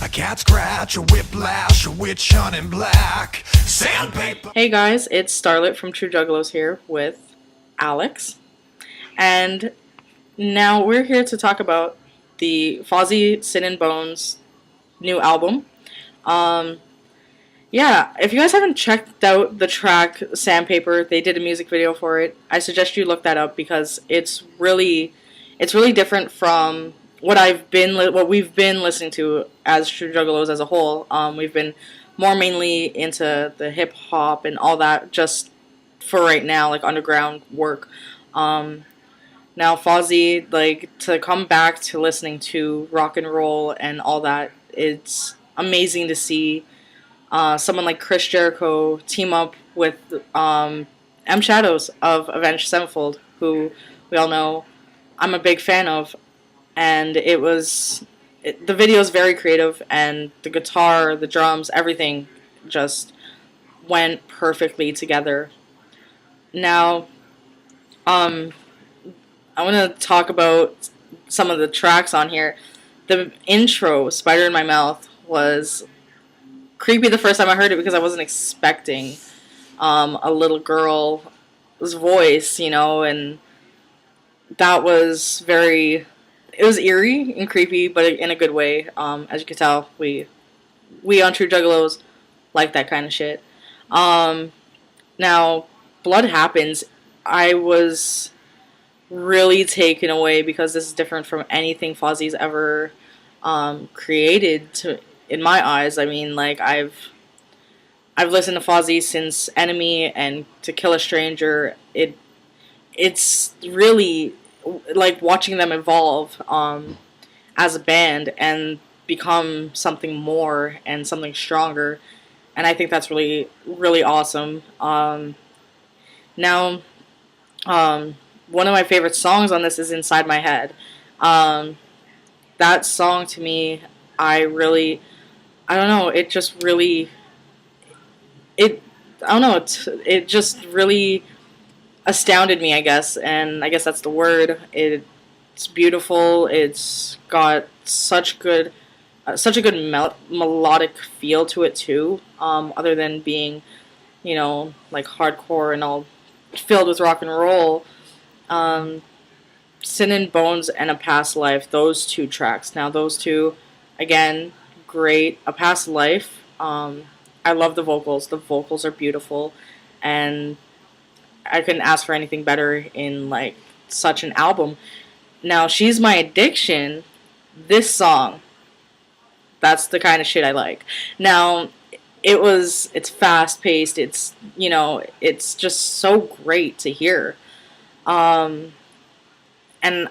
A cat scratch, a whiplash, a witch hunt in black. Sandpaper. Hey guys, it's Starlet from True Juggalos here with Alex. And now we're here to talk about the Fozzy Sin&Bones new album. Um, yeah, if you guys haven't checked out the track Sandpaper, they did a music video for it. I suggest you look that up because it's really different from what we've been listening to as True Juggalos as a whole. We've been more mainly into the hip hop and all that just for right now, like underground work. Um, Now Fozzy, like to come back to listening to rock and roll and all that, it's amazing to see someone like Chris Jericho team up with M Shadows of Avenged Sevenfold, who we all know I'm a big fan of, and the video is very creative, and the guitar, the drums, everything just went perfectly together. Now, um, I want to talk about some of the tracks on here. The intro, "Spider in My Mouth," was creepy the first time I heard it because I wasn't expecting a little girl's voice, and that was very. It was eerie and creepy, but in a good way. As you can tell, we on True Juggalos like that kind of shit. Um, Now, Blood Happens. I was really taken away because this is different from anything Fozzy's ever created. In my eyes, I mean, like I've listened to Fozzy since Enemy and To Kill a Stranger. It's really like watching them evolve as a band and become something more and something stronger. And I think that's really, really awesome. Now, um, one of my favorite songs on this is Inside My Head. Um, that song to me, I don't know, it just really, it, I don't know, it just really astounded me, I guess, and I guess that's the word. It's beautiful. It's got such a good melodic feel to it too. Other than being, like hardcore and all filled with rock and roll. Um, Sin and Bones and A Past Life. Those two tracks. Now those two, again, great. A Past Life. I love the vocals. The vocals are beautiful, and I couldn't ask for anything better in like such an album. Now, She's My Addiction. This song, that's the kind of shit I like. Now, it's fast paced. It's just so great to hear. Um, and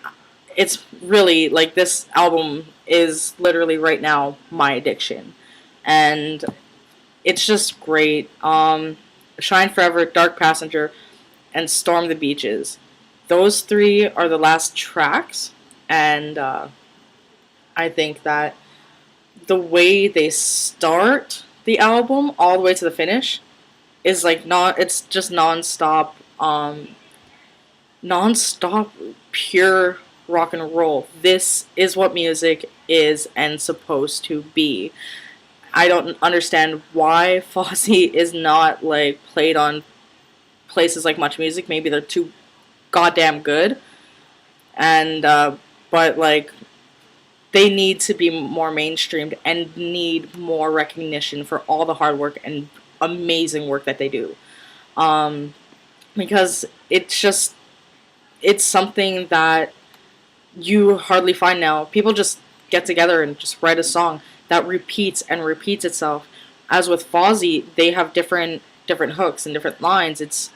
it's really like this album is literally right now my addiction, and it's just great. Shine Forever, Dark Passenger, and Storm the Beaches. Those three are the last tracks, and I think that the way they start the album all the way to the finish is like not. It's just nonstop, nonstop pure rock and roll. This is what music is and supposed to be. I don't understand why Fozzy is not like played on places like Much Music. Maybe they're too goddamn good, and but like they need to be more mainstreamed and need more recognition for all the hard work and amazing work that they do. Um, because it's something that you hardly find now. People just get together and just write a song that repeats and repeats itself. As with Fozzy, they have different hooks and different lines. It's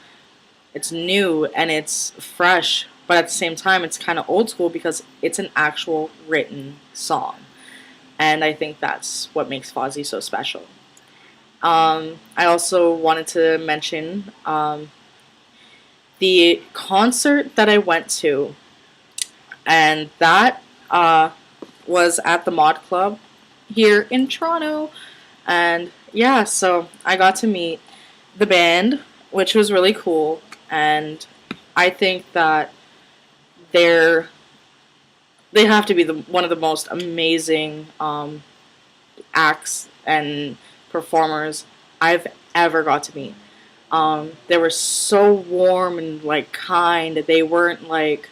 new and it's fresh, but at the same time, it's kind of old school because it's an actual written song. And I think that's what makes Fozzy so special. I also wanted to mention the concert that I went to, and that was at the Mod Club here in Toronto. And yeah, so I got to meet the band, which was really cool. And I think that they're they have to be one of the most amazing acts and performers I've ever got to meet. They were so warm and like kind. They weren't like,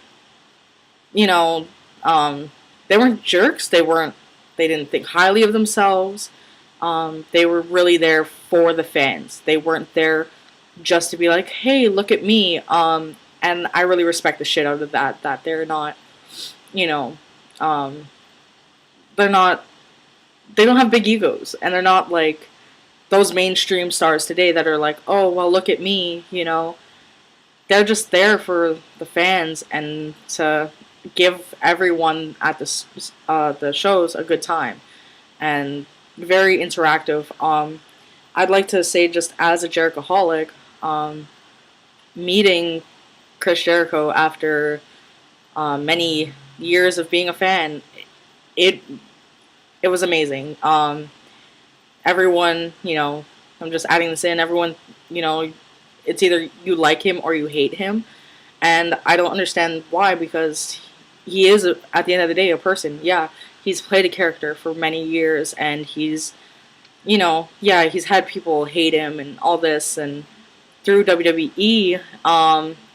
you know, um, they weren't jerks. They weren't. They didn't think highly of themselves. They were really there for the fans. They weren't there just to be like, "Hey, look at me." And I really respect the shit out of that. That they're not, you know, um, they're not. They don't have big egos, and they're not like those mainstream stars today that are like, "Oh, well, look at me," you know. They're just there for the fans and to give everyone at the shows a good time and very interactive. I'd like to say just as a Jerichoholic, meeting Chris Jericho after many years of being a fan, it it was amazing. Everyone, I'm just adding this in. Everyone, you know, it's either you like him or you hate him, and I don't understand why because he is at the end of the day a person. Yeah, he's played a character for many years, and he's yeah, he's had people hate him and all this, and through WWE,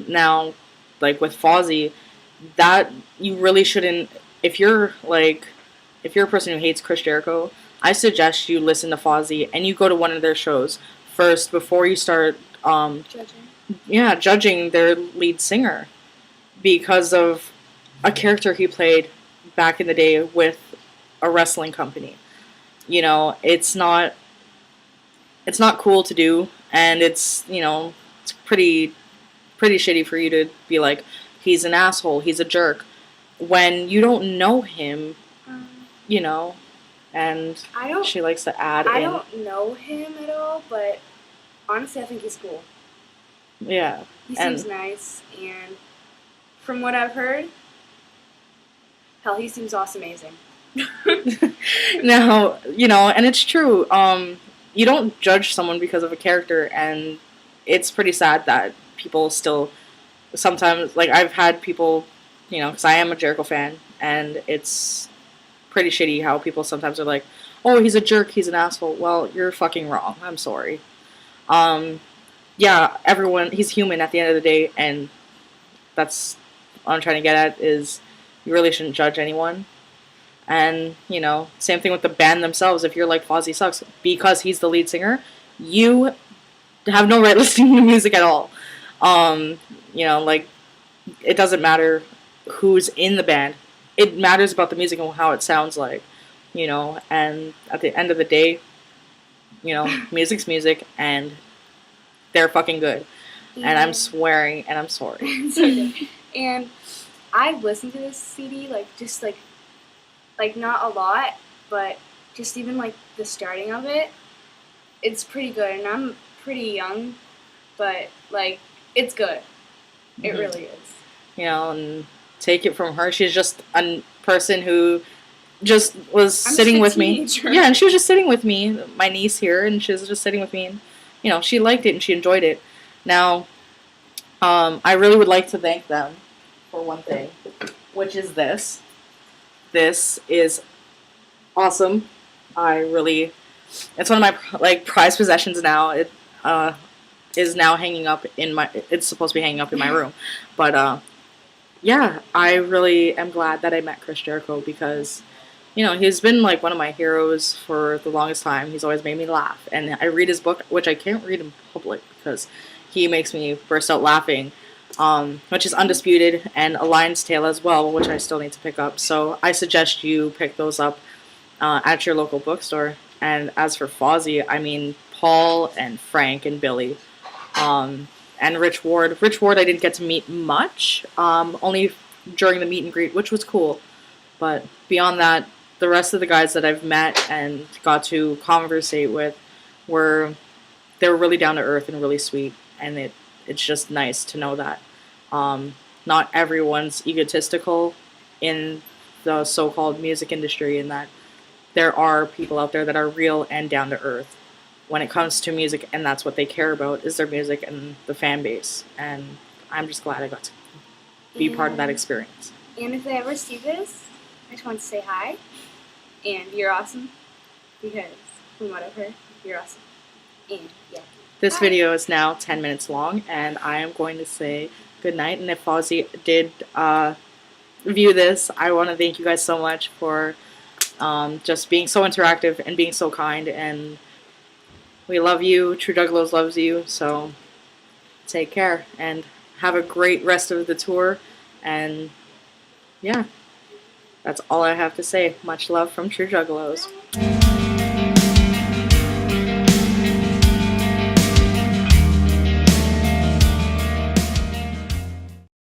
now, like with Fozzy, that you really shouldn't. If you're like, if you're a person who hates Chris Jericho, I suggest you listen to Fozzy and you go to one of their shows first before you start, Judging. yeah, judging their lead singer because of a character he played back in the day with a wrestling company. It's not cool to do, and it's pretty shitty for you to be like, he's an asshole, he's a jerk, when you don't know him, Um, you know. And I don't. she likes to add I in, don't know him at all, but honestly, I think he's cool. yeah, He and seems nice, and from what I've heard, hell, he seems awesome, amazing. now and it's true. You don't judge someone because of a character, and it's pretty sad that people still sometimes, like, I've had people, because I am a Jericho fan, and it's pretty shitty how people sometimes are like, oh, he's a jerk, he's an asshole. Well, you're fucking wrong. I'm sorry. Um, yeah, everyone, he's human at the end of the day, and that's what I'm trying to get at is you really shouldn't judge anyone. And, same thing with the band themselves. If you're like Fozzy sucks because he's the lead singer, you have no right listening to music at all. Like, it doesn't matter who's in the band. It matters about the music and how it sounds like, and at the end of the day, music's music, and they're fucking good. And I'm swearing, and I'm sorry. It's okay. And I've listened to this CD, just not a lot, but just even, the starting of it, it's pretty good. And I'm pretty young, but, it's good. It Mhm. really is. And take it from her. She's just a person who just was I'm sitting just a with me. teenager. Yeah, and she was just sitting with me, my niece here, and she was just sitting with me, and she liked it and she enjoyed it. Now, I really would like to thank them for one thing, which is this. This is awesome. It's one of my prized possessions now. It is now hanging up in my. It's supposed to be hanging up in my room, but yeah, I really am glad that I met Chris Jericho because, he's been like one of my heroes for the longest time. He's always made me laugh. And I read his book, which I can't read in public because he makes me burst out laughing, which is Undisputed, and A Lion's Tale as well, which I still need to pick up. So I suggest you pick those up at your local bookstore. And as for Fozzy, I mean, Paul and Frank and Billy. And Rich Ward. Rich Ward I didn't get to meet much, only during the meet and greet, which was cool. But beyond that, the rest of the guys that I've met and got to conversate with they were really down to earth and really sweet, and it's just nice to know that not everyone's egotistical in the so-called music industry, and that there are people out there that are real and down to earth when it comes to music, and that's what they care about is their music and the fan base. And I'm just glad I got to be part of that experience. And if they ever see this, I just want to say hi. And you're awesome. because from what I've heard, you're awesome. And yeah. This Bye. video is now 10 minutes long, and I am going to say good night. And if Fozzy did view this, I want to thank you guys so much for just being so interactive and being so kind. And we love you. True Juggalos loves you. So take care and have a great rest of the tour. And yeah, that's all I have to say. Much love from True Juggalos.